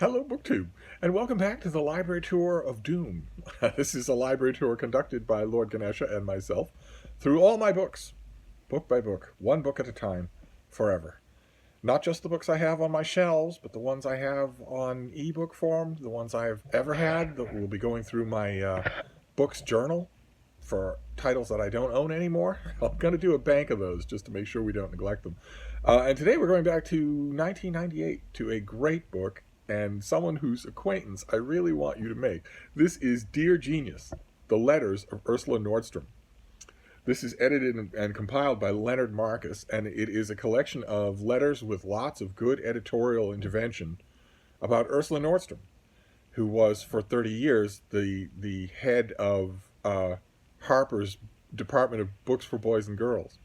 Hello, BookTube, and welcome back to the Library Tour of Doom. This is a library tour conducted by Lord Ganesha and myself through all my books, book by book, one book at a time, forever. Not just the books I have on my shelves, but the ones I have on ebook form, the ones I've ever had that will be going through my books journal for titles that I don't own anymore. I'm going to do a bank of those just to make sure we don't neglect them. And today we're going back to 1998 to a great book and someone whose acquaintance I really want you to make. This is Dear Genius, The Letters of Ursula Nordstrom. This is edited and compiled by Leonard Marcus, and it is a collection of letters with lots of good editorial intervention about Ursula Nordstrom, who was for 30 years the head of Harper's Department of Books for Boys and Girls,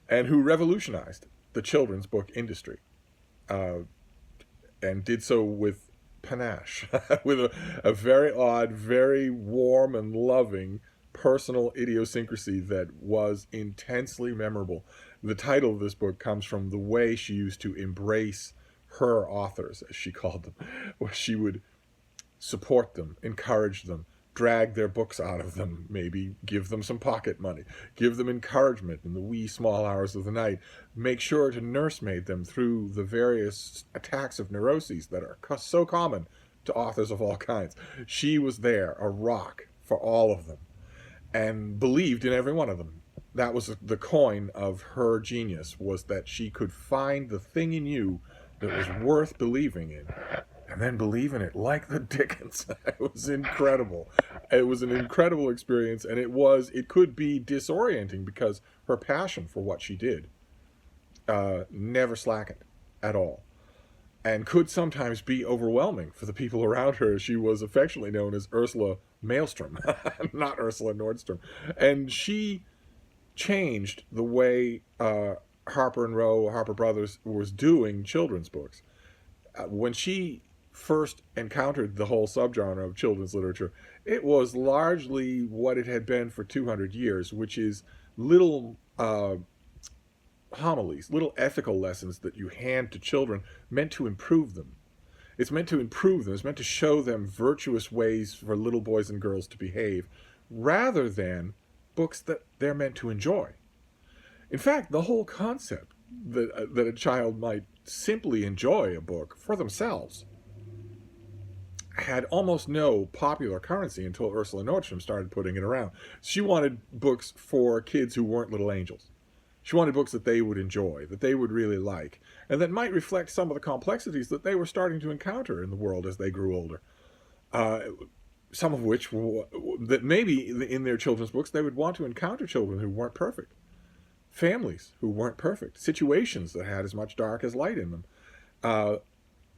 and who revolutionized the children's book industry. And did so with panache, with a very odd, very warm and loving personal idiosyncrasy that was intensely memorable. The title of this book comes from the way she used to embrace her authors, as she called them, where she would support them, encourage them, drag their books out of them, maybe give them some pocket money, give them encouragement in the wee small hours of the night, make sure to nursemaid them through the various attacks of neuroses that are so common to authors of all kinds. She was there, a rock for all of them, and believed in every one of them. That was the coin of her genius, was that she could find the thing in you that was worth believing in, and then believe in it like the dickens. It was incredible. It was an incredible experience, and it could be disorienting because her passion for what she did never slackened at all, and could sometimes be overwhelming for the people around her. She was affectionately known as Ursula Maelstrom, not Ursula Nordstrom, and she changed the way Harper Brothers was doing children's books. When she first encountered the whole subgenre of children's literature, it was largely what it had been for 200 years, which is little homilies, little ethical lessons that you hand to children meant to improve them. It's meant to improve them. It's meant to show them virtuous ways for little boys and girls to behave, rather than books that they're meant to enjoy. In fact, the whole concept that a child might simply enjoy a book for themselves had almost no popular currency until Ursula Nordstrom started putting it around. She wanted books for kids who weren't little angels. She wanted books that they would enjoy, that they would really like, and that might reflect some of the complexities that they were starting to encounter in the world as they grew older. Some of which, that maybe in their children's books, they would want to encounter children who weren't perfect, families who weren't perfect, situations that had as much dark as light in them.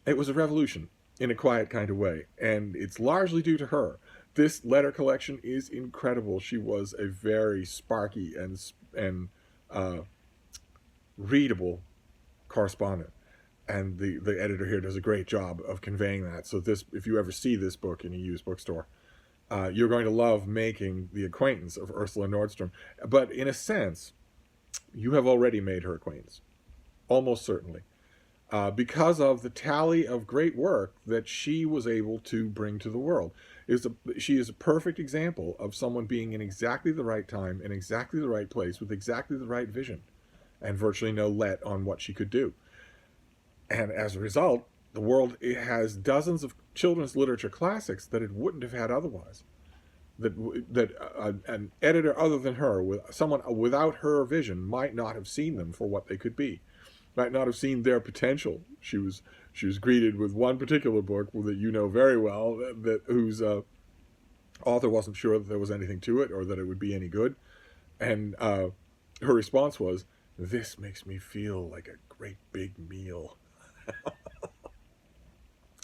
It was a revolution in a quiet kind of way, and it's largely due to her. This letter collection is incredible. She was a very sparky and readable correspondent, and the editor here does a great job of conveying that. So this, if you ever see this book in a used bookstore, you're going to love making the acquaintance of Ursula Nordstrom. But in a sense, you have already made her acquaintance, almost certainly, because of the tally of great work that she was able to bring to the world. She is a perfect example of someone being in exactly the right time, in exactly the right place, with exactly the right vision, and virtually no let on what she could do. And as a result, the world has dozens of children's literature classics that it wouldn't have had otherwise. That an editor other than her, someone without her vision, might not have seen them for what they could be, might not have seen their potential. She was greeted with one particular book that you know very well, whose author wasn't sure that there was anything to it or that it would be any good, and her response was, "This makes me feel like a great big meal."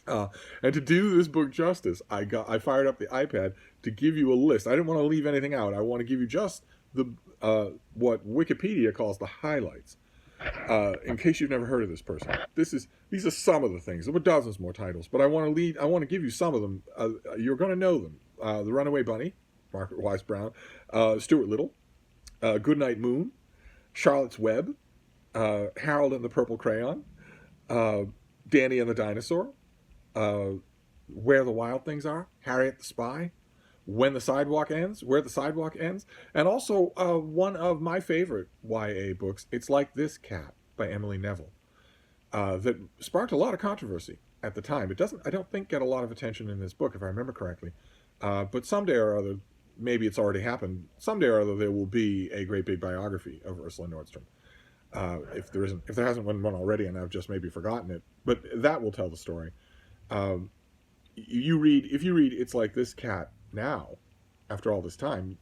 And to do this book justice, I fired up the iPad to give you a list. I didn't want to leave anything out. I want to give you just the what Wikipedia calls the highlights. In case you've never heard of this person, these are some of the things. There were dozens more titles, but I want to give you some of them. You're going to know them: The Runaway Bunny, Margaret Wise Brown; Stuart Little; Goodnight Moon; Charlotte's Web; Harold and the Purple Crayon; Danny and the Dinosaur; uh, Where the Wild Things Are, Harriet the Spy, When the Sidewalk Ends, Where the Sidewalk Ends, and also one of my favorite YA books, It's Like This Cat by Emily Neville, that sparked a lot of controversy at the time. It doesn't, I don't think, get a lot of attention in this book, if I remember correctly. But someday or other, maybe it's already happened, someday or other there will be a great big biography of Ursula Nordstrom. If there isn't, if there hasn't been one already, and I've just maybe forgotten it, but that will tell the story. Um, if you read It's Like This Cat now, after all this time,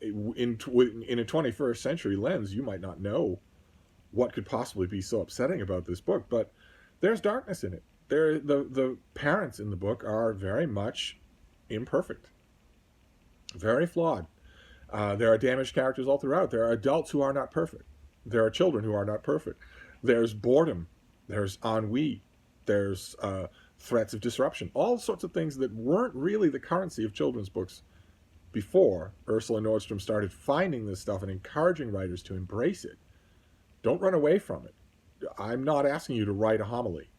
in a 21st century lens, you might not know what could possibly be so upsetting about this book, but there's darkness in it. The parents in the book are very much imperfect, very flawed. There are damaged characters all throughout. There are adults who are not perfect. There are children who are not perfect. There's boredom. There's ennui. There's threats of disruption. All sorts of things that weren't really the currency of children's books before Ursula Nordstrom started finding this stuff and encouraging writers to embrace it. Don't run away from it. I'm not asking you to write a homily.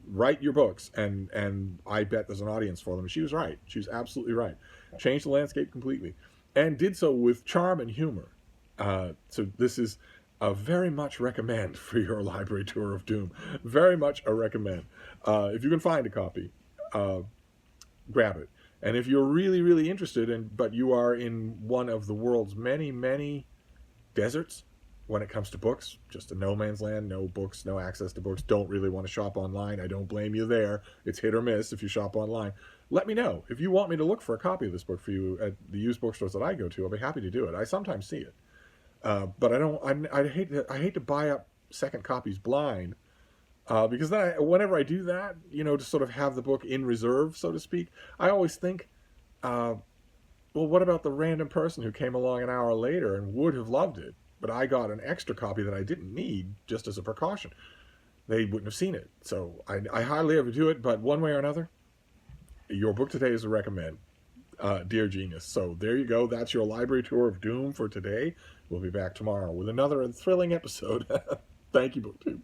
Write your books, and I bet there's an audience for them. She was right. She was absolutely right. Changed the landscape completely, and did so with charm and humor. So this is a very much recommend for your library tour of doom. Very much a recommend. If you can find a copy, grab it. And if you're really, really interested, but you are in one of the world's many, many deserts when it comes to books, just a no man's land, no books, no access to books, don't really want to shop online, I don't blame you there. It's hit or miss if you shop online. Let me know. If you want me to look for a copy of this book for you at the used bookstores that I go to, I'll be happy to do it. I sometimes see it. But I hate to buy up second copies blind, because then whenever I do that, to sort of have the book in reserve, so to speak, I always think, well, what about the random person who came along an hour later and would have loved it, but I got an extra copy that I didn't need just as a precaution? They wouldn't have seen it. So I hardly ever do it, but one way or another, your book today is a recommend, dear genius. So there you go. That's your library tour of doom for today. We'll be back tomorrow with another thrilling episode. Thank you, BookTube.